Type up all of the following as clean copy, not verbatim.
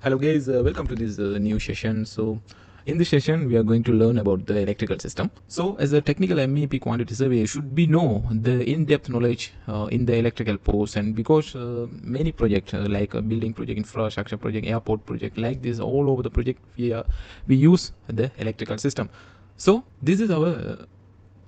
Hello guys, welcome to this new session. So in this session we are going to learn about the electrical system. So as a technical MEP quantity surveyor, should be know the in-depth knowledge in the electrical post, and because many projects like a building project, infrastructure project, airport project, like this all over the project we use the electrical system. So this is our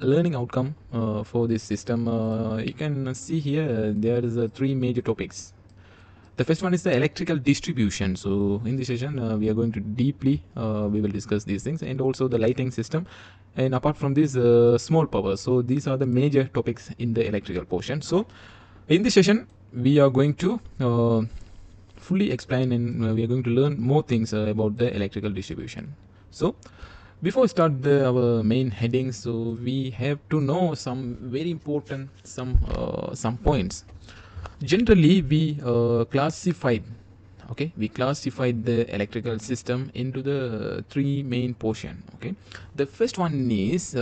learning outcome for this system. You can see here there is three major topics. The first one is the electrical distribution. So in this session we are going to deeply we will discuss these things, and also the lighting system, and apart from this small power. So these are the major topics in the electrical portion. So in this session we are going to fully explain, and we are going to learn more things about the electrical distribution. So before start our main headings, so we have to know some very important some points. Generally we classified the electrical system into the three main portion. Okay, the first one is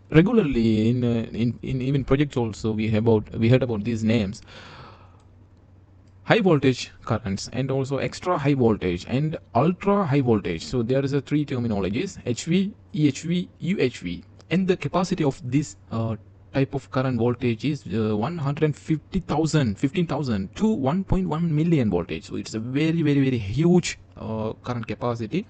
regularly in even projects also we heard about these names: high voltage currents, and also extra high voltage and ultra high voltage. So there is a three terminologies: HV, EHV, UHV, and the capacity of this type of current voltage is 150,000 15,000 to 1.1 million voltage. So it's a very huge current capacity.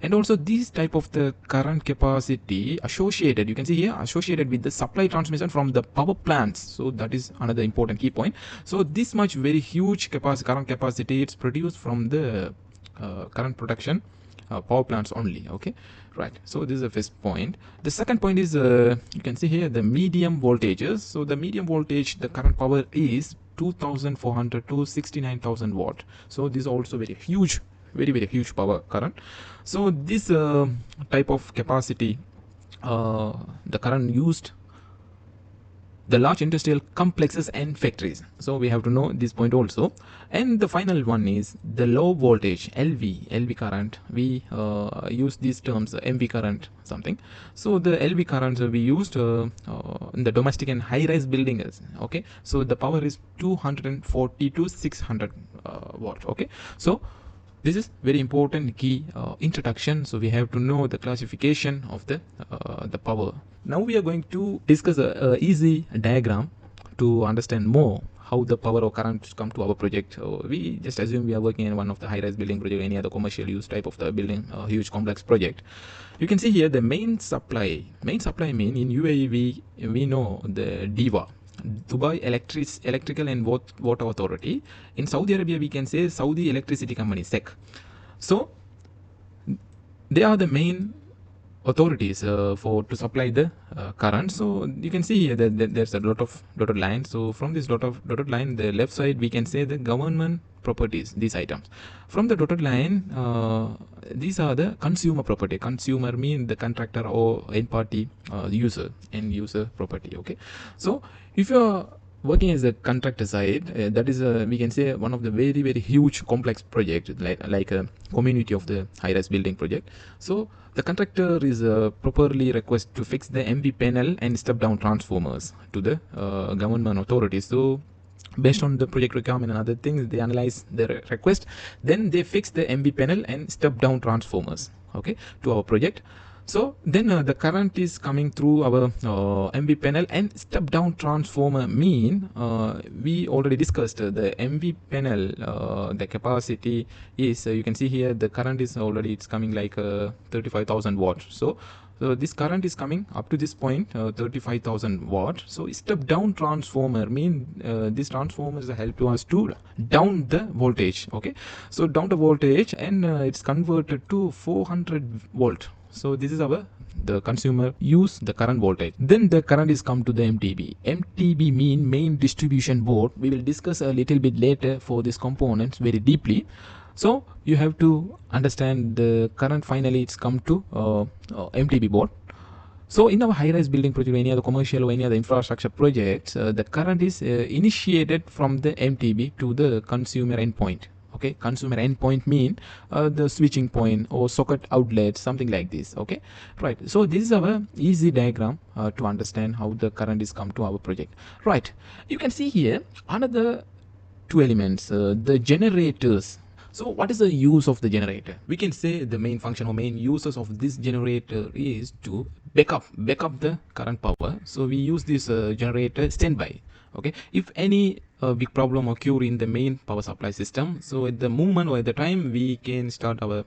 And also this type of the current capacity associated, you can see here, associated with the supply transmission from the power plants. So that is another important key point. So this much very huge current capacity, it's produced from the current production power plants only. Okay, right. So this is the first point. The second point is you can see here the medium voltages. So the medium voltage, the current power is 2,400 to 69,000 watt. So this is also very huge, very huge power current. So this type of capacity, the current used the large industrial complexes and factories. So we have to know this point also. And the final one is the low voltage, LV current. We use these terms MV current something. So the LV currents we used in the domestic and high-rise buildings. Okay, so the power is 240 to 600 watt. Okay, so this is very important key introduction. So we have to know the classification of the power. Now we are going to discuss a easy diagram to understand more how the power or current come to our project. We just assume we are working in one of the high-rise building project, any other commercial use type of the building, huge complex project. You can see here the main supply mean in UAE we know the DEWA, Dubai Electrical and Water Authority. In Saudi Arabia we can say Saudi Electricity Company, SEC. So they are the main authorities to supply the current. So you can see here that there's a lot of dotted line. So from this dotted line, the left side we can say the government properties, these items. From the dotted line, these are the consumer property. Consumer mean the contractor or end party end user property. Okay, so if you're working as a contractor side, that is we can say one of the very huge complex project, like a community of the high-rise building project. So the contractor is properly request to fix the MV panel and step down transformers to the government authorities. So based on the project requirement and other things, they analyze the request, then they fix the MV panel and step down transformers, okay, to our project. So then the current is coming through our MV panel and step down transformer mean we already discussed the MV panel, the capacity is you can see here the current is already, it's coming like 35,000 watts. So this current is coming up to this point 35,000 watt. So step down transformer mean this transformer is a help to us to down the voltage. Okay, so down the voltage, and it's converted to 400 volt. So this is the consumer use the current voltage. Then the current is come to the MTB. MTB mean main distribution board. We will discuss a little bit later for these components very deeply. So you have to understand the current, finally it's come to MTB board. So in our high-rise building project, any other commercial or any other infrastructure projects, the current is initiated from the MTB to the consumer endpoint. Okay, consumer endpoint mean the switching point or socket outlet, something like this. Okay, right. So this is our easy diagram to understand how the current is come to our project. Right, you can see here another two elements, the generators. So what is the use of the generator? We can say the main function or main uses of this generator is to backup the current power. So we use this generator standby. Okay, if any big problem occur in the main power supply system, so at the moment or at the time we can start our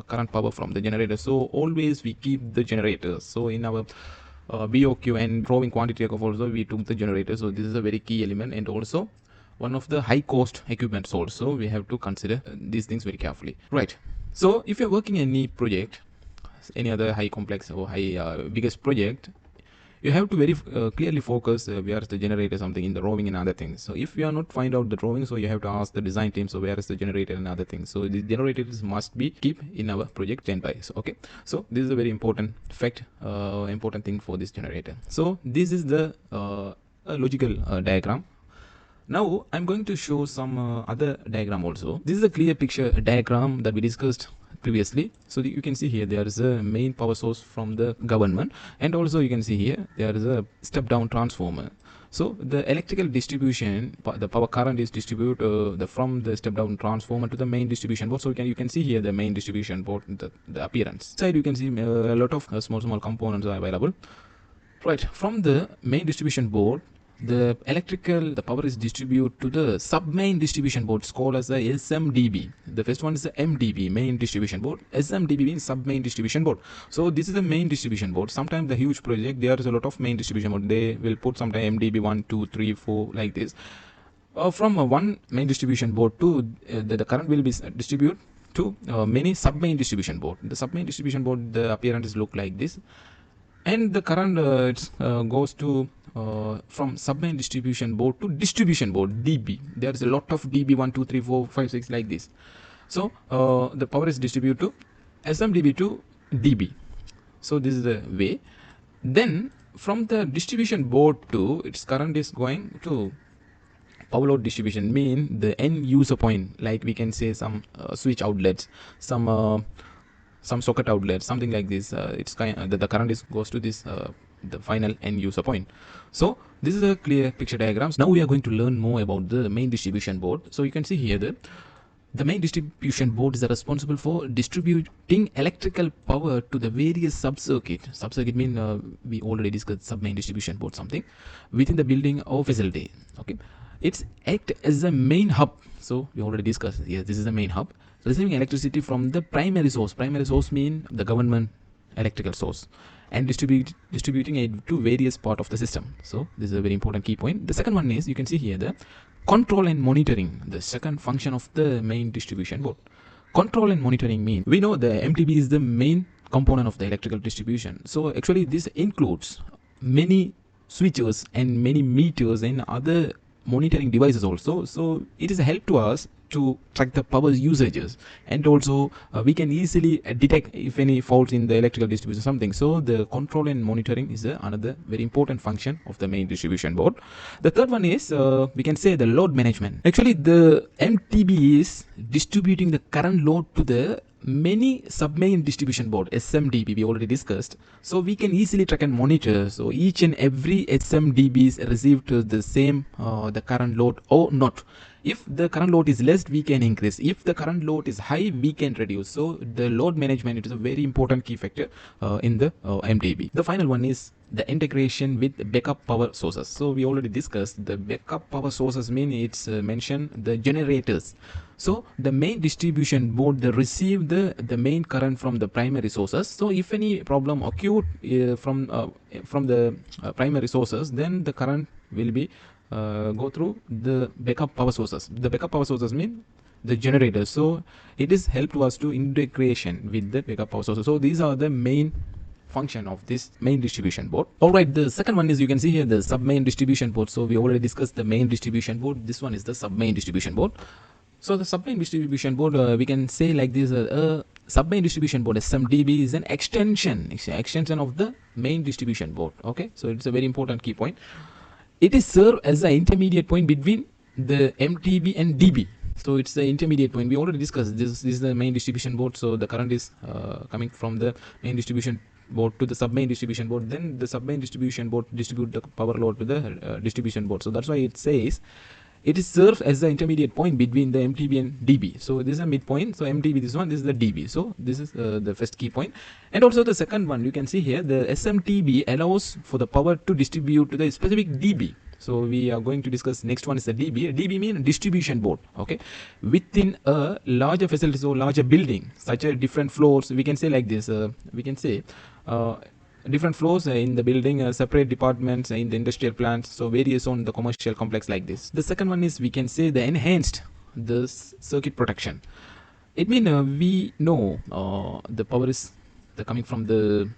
current power from the generator. So always we keep the generator. So in our BOQ and drawing quantity curve also we took the generator. So this is a very key element, and also one of the high cost equipments also. We have to consider these things very carefully, right? So if you're working any project, any other high complex or high biggest project, you have to very clearly focus where is the generator, something in the drawing and other things. So if you are not find out the drawing, so you have to ask the design team, so where is the generator and other things. So the generators must be keep in our project standby. So okay, so this is a very important fact, important thing for this generator. So this is the logical diagram. Now I'm going to show some other diagram also. This is a clear picture diagram that we discussed previously. So you can see here there is a main power source from the government, and also you can see here there is a step down transformer. So the electrical distribution, the power current is distributed from the step down transformer to the main distribution board. So you can see here the main distribution board, the appearance. Side you can see a lot of small components are available. Right, from the main distribution board, the power is distributed to the sub-main distribution boards called as the SMDB. The first one is the MDB, main distribution board. SMDB means sub-main distribution board. So this is the main distribution board. Sometimes the huge project, there is a lot of main distribution board. They will put sometimes MDB 1, 2, 3, 4 like this. From one main distribution board to the current will be distributed to many sub-main distribution board. The sub-main distribution board, the appearance look like this. And the current goes to from sub-main distribution board to distribution board, DB. There is a lot of DB 1, 2, 3, 4, 5, 6 like this. So the power is distributed to SMDB to DB. So this is the way. Then from the distribution board to its current is going to power load distribution, mean the end user point, like we can say some switch outlets, some socket outlet, something like this. It's the current goes to this the final end user point. So this is a clear picture diagrams. Now we are going to learn more about the main distribution board. So you can see here the main distribution board is responsible for distributing electrical power to the various sub-circuit. Sub-circuit mean we already discussed sub-main distribution board, something within the building or facility. Okay, it's act as a main hub. So we already discussed here. This is the main hub, receiving electricity from the primary source. Primary source mean the government electrical source, and distributing it to various part of the system. So this is a very important key point. The second one is, you can see here the control and monitoring, the second function of the main distribution board. Control and monitoring mean, we know the MTB is the main component of the electrical distribution. So actually this includes many switches and many meters and other monitoring devices also. So it is a help to us to track the power usages, and also we can easily detect if any faults in the electrical distribution, something. So the control and monitoring is another very important function of the main distribution board. The third one is we can say the load management. Actually the MTB is distributing the current load to the many sub-main distribution board, SMDB, we already discussed. So we can easily track and monitor. So each and every SMDB is received the same the current load or not. If the current load is less, we can increase. If the current load is high, we can reduce. So the load management is a very important key factor in the MTB. The final one is the integration with backup power sources. So we already discussed the backup power sources, mean it's mentioned the generators. So the main distribution board, they receive the main current from the primary sources. So if any problem occurred from the primary sources, then the current will be go through the backup power sources. The backup power sources mean the generators. So it is help to us to integration with the backup power sources. So these are the main function of this main distribution board. All right, the second one is, you can see here the sub-main distribution board. So we already discussed the main distribution board. This one is the sub-main distribution board. So the sub-main distribution board, we can say like this, sub-main distribution board, SMDB, is an extension of the main distribution board. Okay, so it's a very important key point. It is served as an intermediate point between the MTB and DB. So it's the intermediate point. We already discussed this is the main distribution board. So the current is coming from the main distribution board to the sub-main distribution board. Then the sub-main distribution board distribute the power load to the distribution board. So that's why it says it is serves as the intermediate point between the MTB and DB. So this is a midpoint. So MTB this one, this is the DB. So this is the first key point. And also the second one, you can see here the SMTB allows for the power to distribute to the specific DB. So we are going to discuss next one is the DB. DB means distribution board. Okay, within a larger facility or larger building, such as different floors, we can say like this. We can say different floors in the building, separate departments in the industrial plants, so various on the commercial complex like this. The second one is we can say the enhanced the circuit protection. It means we know the power is coming from the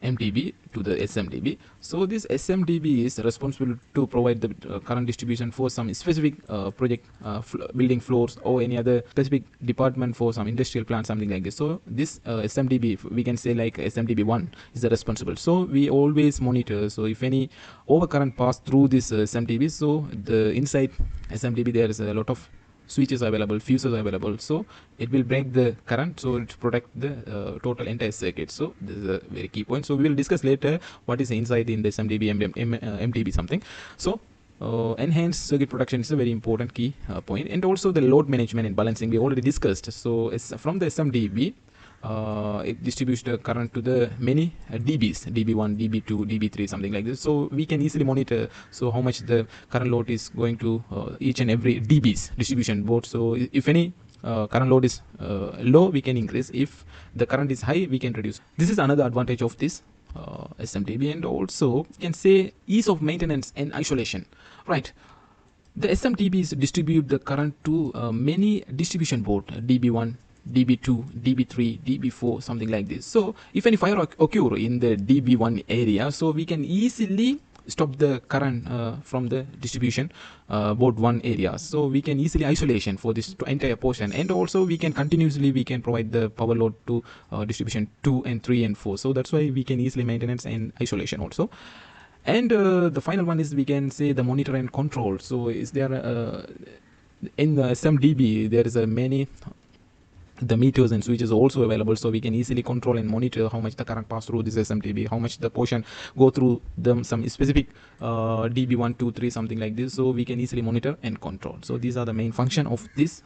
MTB to the SMTB. So this SMTB is responsible to provide the current distribution for some specific project building floors or any other specific department for some industrial plant, something like this. So this SMTB, we can say like SMTB1 is the responsible. So we always monitor. So if any overcurrent pass through this SMTB, so the inside SMTB there is a lot of switches available, fuses available, so it will break the current, so it protect the total entire circuit. So this is a very key point. So we will discuss later what is inside in the SMTB, MTB something. So enhanced circuit protection is a very important key point. And also the load management and balancing we already discussed. So it's from the SMTB, it distributes the current to the many dBs, dB1, dB2, dB3, something like this. So we can easily monitor so how much the current load is going to each and every dBs distribution board. So if any current load is low, we can increase. If the current is high, we can reduce. This is another advantage of this SMTB. And also you can say ease of maintenance and isolation, right? The SMTBs distribute the current to many distribution board, dB1, dB2, dB3, dB4, something like this. So if any fire occur in the dB1 area, so we can easily stop the current from the distribution board 1 area. So we can easily isolation for this entire portion. And also we can continuously provide the power load to distribution 2 and 3 and 4. So that's why we can easily maintenance and isolation also. And the final one is we can say the monitor and control. So is there in the SMDB there is a many the meters and switches also available, so we can easily control and monitor how much the current pass through this SMTB, how much the portion go through them some specific dB1, 2, 3, something like this. So we can easily monitor and control. So these are the main function of this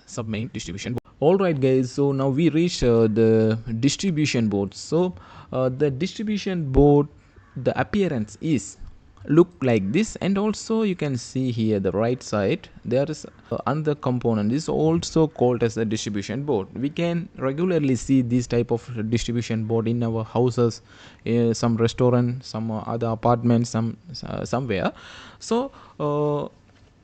sub-main distribution board. Alright guys, so now we reach the distribution board. So the distribution board, the appearance is look like this. And also you can see here the right side there is another component is also called as a distribution board. We can regularly see this type of distribution board in our houses, some restaurant, some other apartments, somewhere. So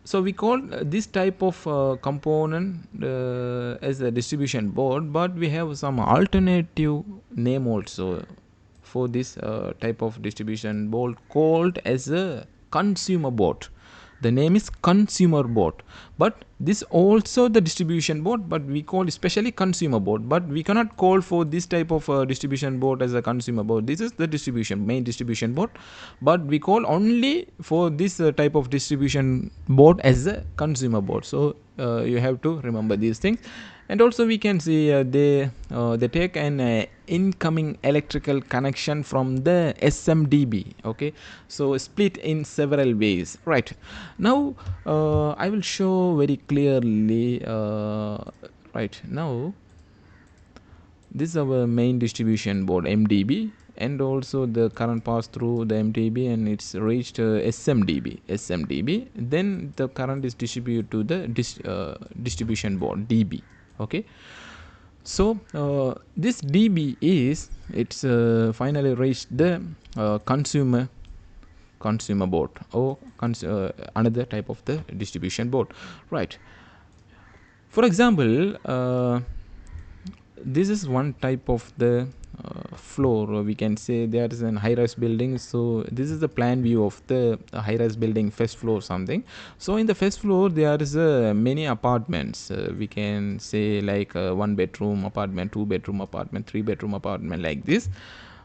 so we call this type of component as a distribution board, but we have some alternative name also for this type of distribution board called as a consumer board. The name is consumer board, but this also the distribution board, but we call especially consumer board. But we cannot call for this type of distribution board as a consumer board. This is the main distribution board, but we call only for this type of distribution board as a consumer board. So you have to remember these things. And also we can see they take an incoming electrical connection from the SMDB. Okay, so split in several ways. Right now I will show very clearly. Right now this is our main distribution board MDB, and also the current pass through the MTB and it's reached SMDB. Then the current is distributed to the distribution board DB. Okay, so this DB is it's finally reached the consumer board or another type of the distribution board. Right, for example this is one type of the floor, or we can say there is an high-rise building. So this is the plan view of the high-rise building first floor something. So in the first floor there is many apartments, we can say like 1 bedroom apartment, 2 bedroom apartment, 3 bedroom apartment, like this.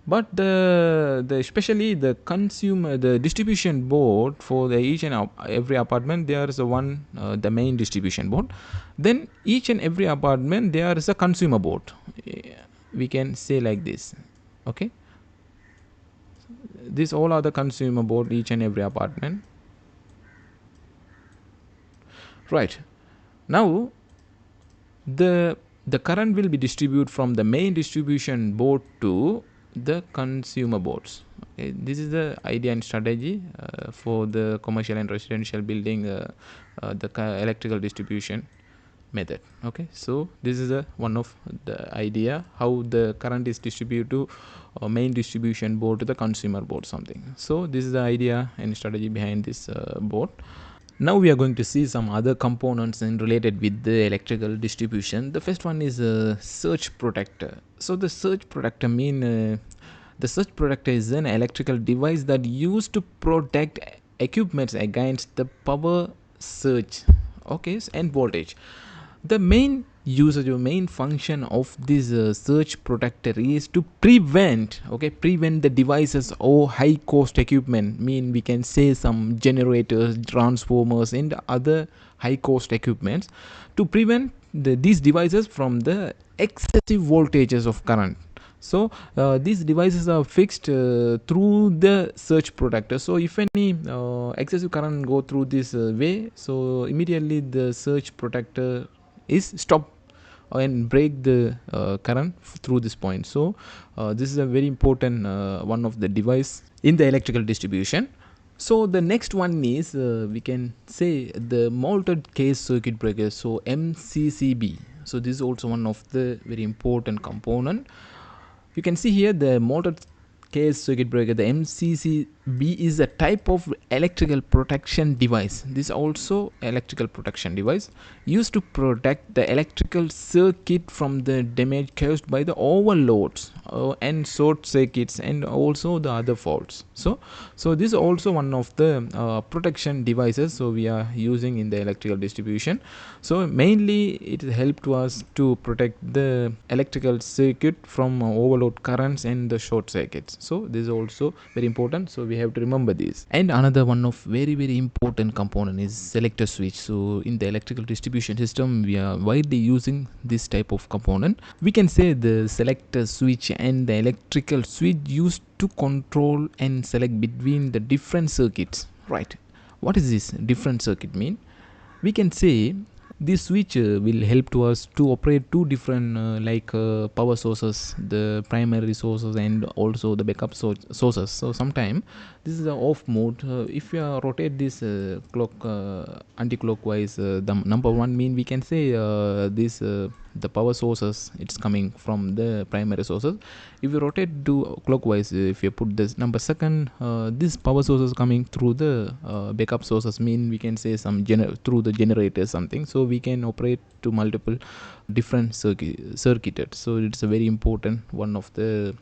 But especially the distribution board for the each and every apartment, there is the main distribution board. Then each and every apartment there is a consumer board, we can say like this. Okay, this all are the consumer board each and every apartment. right. Now the current will be distributed from the main distribution board to the consumer boards. Okay, this is the idea and strategy for the commercial and residential building, the electrical distribution method. Okay, so this is one of the idea how the current is distributed to main distribution board to the consumer board something. So this is the idea and strategy behind this board. Now we are going to see some other components and related with the electrical distribution. The first one is a surge protector. So the surge protector the surge protector is an electrical device that used to protect equipments against the power surge, okay, and voltage. The main usage or main function of this surge protector is to prevent the devices or high cost equipment, mean we can say some generators, transformers and other high cost equipments, to prevent these devices from the excessive voltages of current. So these devices are fixed through the surge protector. So if any excessive current go through this way, so immediately the surge protector is stop and break the current through this point. So this is a very important one of the device in the electrical distribution. So the next one is we can say the mounted case circuit breaker, so MCCB. So this is also one of the very important component. You can see here the mounted case circuit breaker, the MCCB, is a type of electrical protection device. This is also electrical protection device used to protect the electrical circuit from the damage caused by the overloads and short circuits and also the other faults. So this is also one of the protection devices so we are using in the electrical distribution. So mainly it helps to us to protect the electrical circuit from overload currents and the short circuits. So this is also very important, so we have to remember this. And another one of very important component is selector switch. So in the electrical distribution system we are widely using this type of component. We can say the selector switch and the electrical switch used to control and select between the different circuits, right? What is this different circuit mean? We can say this switch will help to us to operate two different power sources, the primary sources and also the backup sources. So sometime this is the off mode. If you rotate this clock anti-clockwise, the number one mean we can say this the power sources, it's coming from the primary sources. If you rotate to clockwise, if you put this number second, this power sources coming through the backup sources, mean we can say some through the generator something. So we can operate to multiple different circuited. So it's a very important one of the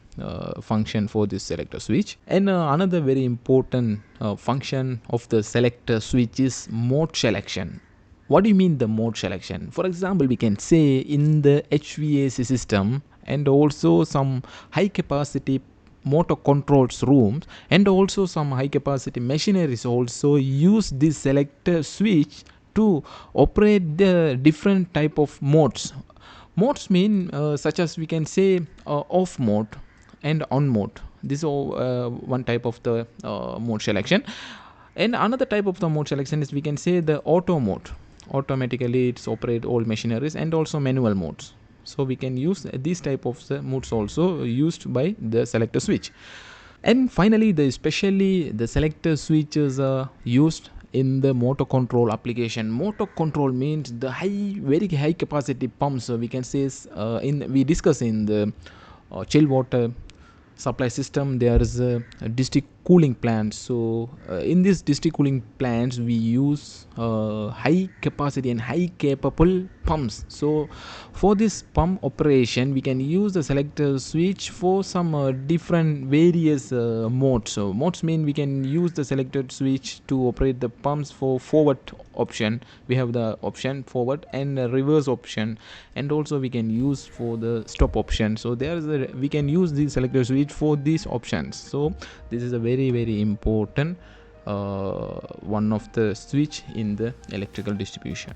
function for this selector switch. And another very important function of the selector switch is mode selection. What do you mean the mode selection? For example, we can say in the HVAC system and also some high capacity motor controls rooms and also some high capacity machineries also use this selector switch to operate the different type of modes. Modes mean such as we can say off mode and on mode. This is one type of the mode selection. And another type of the mode selection is we can say the auto mode. Automatically it's operate all machineries, and also manual modes. So we can use these type of the modes also used by the selector switch. And finally, especially the selector switches are used in the motor control application. Motor control means the very high capacity pumps. We can say we discuss in the chill water supply system, there is a district cooling plant. So in this district cooling plants we use high capacity and high capable pumps. So for this pump operation we can use the selector switch for some different various modes. So modes mean we can use the selector switch to operate the pumps. For forward option we have the option forward and reverse option, and also we can use for the stop option. So we can use the selector switch for these options. So this is a very important one of the switch in the electrical distribution.